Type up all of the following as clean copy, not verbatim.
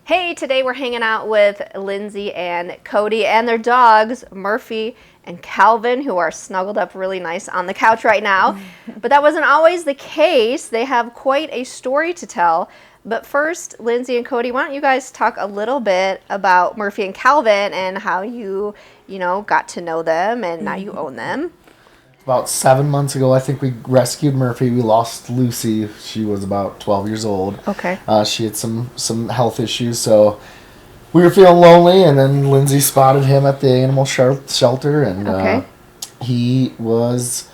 Hey, today we're hanging out with Lindsey and Codi and their dogs, Murphy and Calvin, who are snuggled up really nice on the couch right now. But that wasn't always the case. They have quite a story to tell. But first, Lindsey and Codi, why don't you guys talk a little bit about Murphy and Calvin and how you got to know them and now you own them. About 7 months ago, I think we rescued Murphy. We lost Lucy. She was about 12 years old. Okay. She had some health issues, so we were feeling lonely, and then Lindsey spotted him at the animal shelter, and it was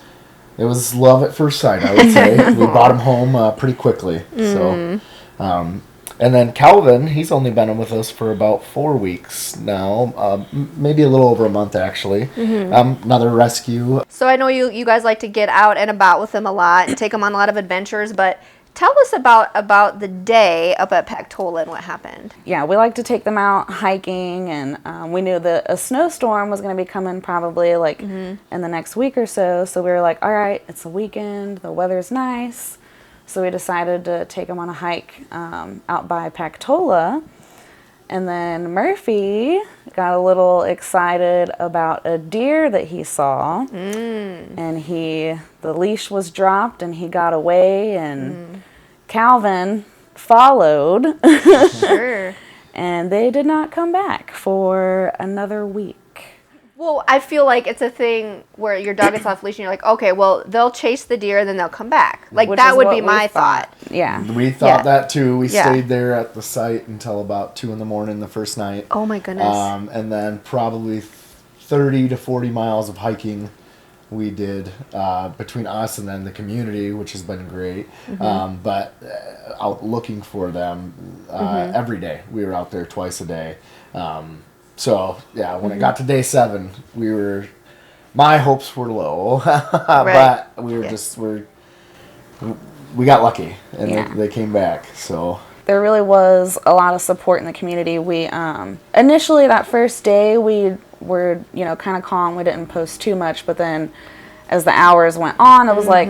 love at first sight, I would say. We brought him home pretty quickly. So, and then Calvin, he's only been with us for about 4 weeks now, maybe a little over a month actually. Another rescue. So I know you guys like to get out and about with them a lot and take them on a lot of adventures, but tell us about the day up at Pactola and what happened. Yeah, we like to take them out hiking, and we knew that a snowstorm was going to be coming probably in the next week or so. So we were like, all right, it's a weekend, the weather's nice. So we decided to take him on a hike out by Pactola. And then Murphy got a little excited about a deer that he saw. And the leash was dropped and he got away, and Calvin followed. Sure. And they did not come back for another week. Well, I feel like it's a thing where your dog gets off leash and you're like, okay, well, they'll chase the deer and then they'll come back. Like, Which that is would what be we my thought. Yeah. We thought that too. We Yeah. stayed there at the site until about 2 a.m. the first night. Oh my goodness. And then probably 30 to 40 miles of hiking we did between us and then the community, which has been great. But out looking for them every day. We were out there twice a day. So yeah, when it got to day 7, my hopes were low, but we were we got lucky and they came back. So there really was a lot of support in the community. We initially that first day we were kind of calm. We didn't post too much, but then as the hours went on, it was like,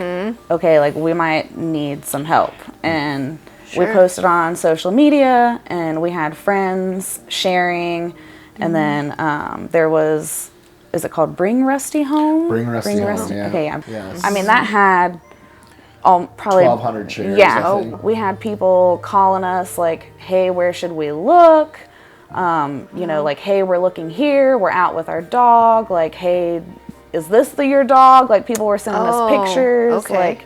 okay, like we might need some help. And we posted on social media, and we had friends sharing. And then there was, is it called Bring Rusty Home? Bring Rusty Home, yeah. Okay, yeah. Yes. I mean, that had probably 1,200 shares. Yeah, we had people calling us like, hey, where should we look? Like, hey, we're looking here. We're out with our dog. Like, hey, is this your dog? Like, people were sending us pictures. Okay. Like,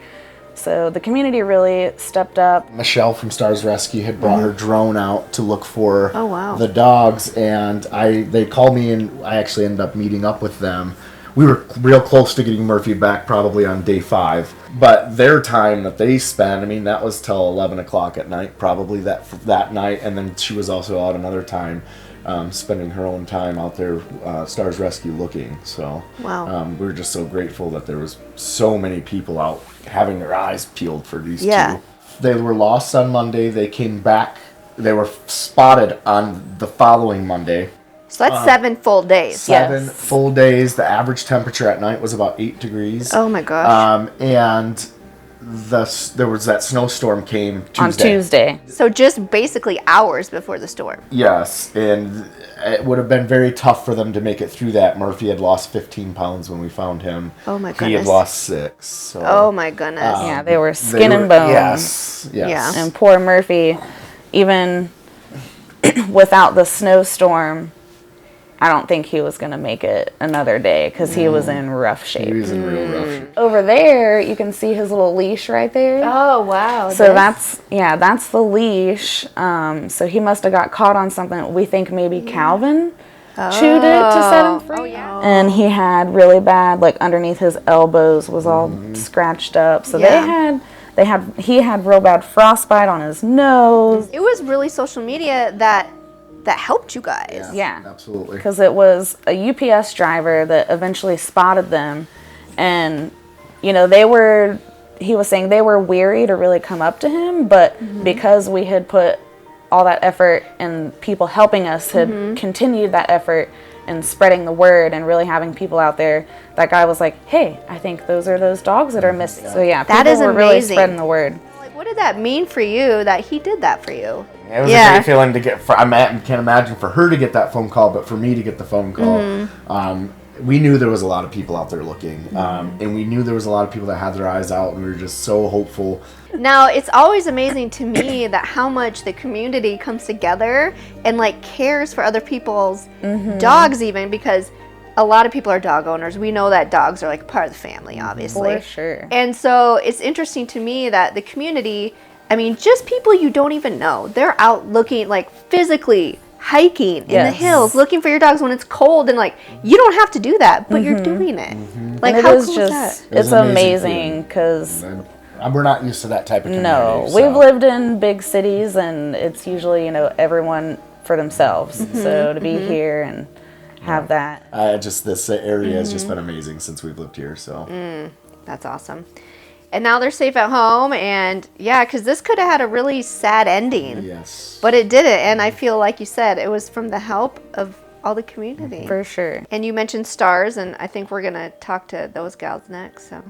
so the community really stepped up. Michelle from Stars Rescue had brought her drone out to look for wow. the dogs, and they called me, and I actually ended up meeting up with them. We were real close to getting Murphy back probably on day 5, but their time that they spent, I mean, that was till 11 o'clock at night probably that night, and then she was also out another time spending her own time out there, Stars Rescue looking. So we were just so grateful that there was so many people out having their eyes peeled for these two. They were lost on Monday. They came back. They were spotted on the following Monday. So that's 7 full days. 7 full days. The average temperature at night was about 8 degrees. Oh my gosh. And there was that snowstorm came Tuesday. On Tuesday. So just basically hours before the storm. Yes, and it would have been very tough for them to make it through that. Murphy had lost 15 pounds when we found him. Oh my goodness. He had lost 6. So, oh my goodness. Yeah, they were skin and bone. Yes. Yeah. And poor Murphy, even without the snowstorm, I don't think he was going to make it another day because he was in rough shape. He was in real rough shape. Over there, you can see his little leash right there. Oh, wow. So that's the leash. So he must have got caught on something. We think maybe Calvin chewed it to set him free. Oh, yeah. And he had really bad, like underneath his elbows was all scratched up. So he had real bad frostbite on his nose. It was really social media that helped you guys. Yeah. Absolutely. Because it was a UPS driver that eventually spotted them, and he was saying they were weary to really come up to him, but because we had put all that effort and people helping us had continued that effort and spreading the word and really having people out there, that guy was like, hey, I think those are those dogs that are missing. So yeah, that people is were really amazing. spreading the word. Like, what did that mean for you that he did that for you? It was a great feeling to get. Can't imagine for her to get that phone call, but for me to get the phone call. We knew there was a lot of people out there looking, and we knew there was a lot of people that had their eyes out, and we were just so hopeful. Now, it's always amazing to me that how much the community comes together and like cares for other people's dogs, even because a lot of people are dog owners. We know that dogs are like part of the family, obviously. For sure. And so it's interesting to me that the community, I mean, just people you don't even know, they're out looking like physically hiking in the hills, looking for your dogs when it's cold, and like you don't have to do that, but you're doing it. Like, and how it is cool just, is that? it's amazing because we're not used to that type of community. no, we've lived in big cities, and it's usually everyone for themselves. So to be here and have that, this area has just been amazing since we've lived here. So That's awesome. And now they're safe at home, and yeah, because this could have had a really sad ending. Yes. But it didn't, and I feel like you said, it was from the help of all the community. for sure. And you mentioned stars, and I think we're going to talk to those gals next, so.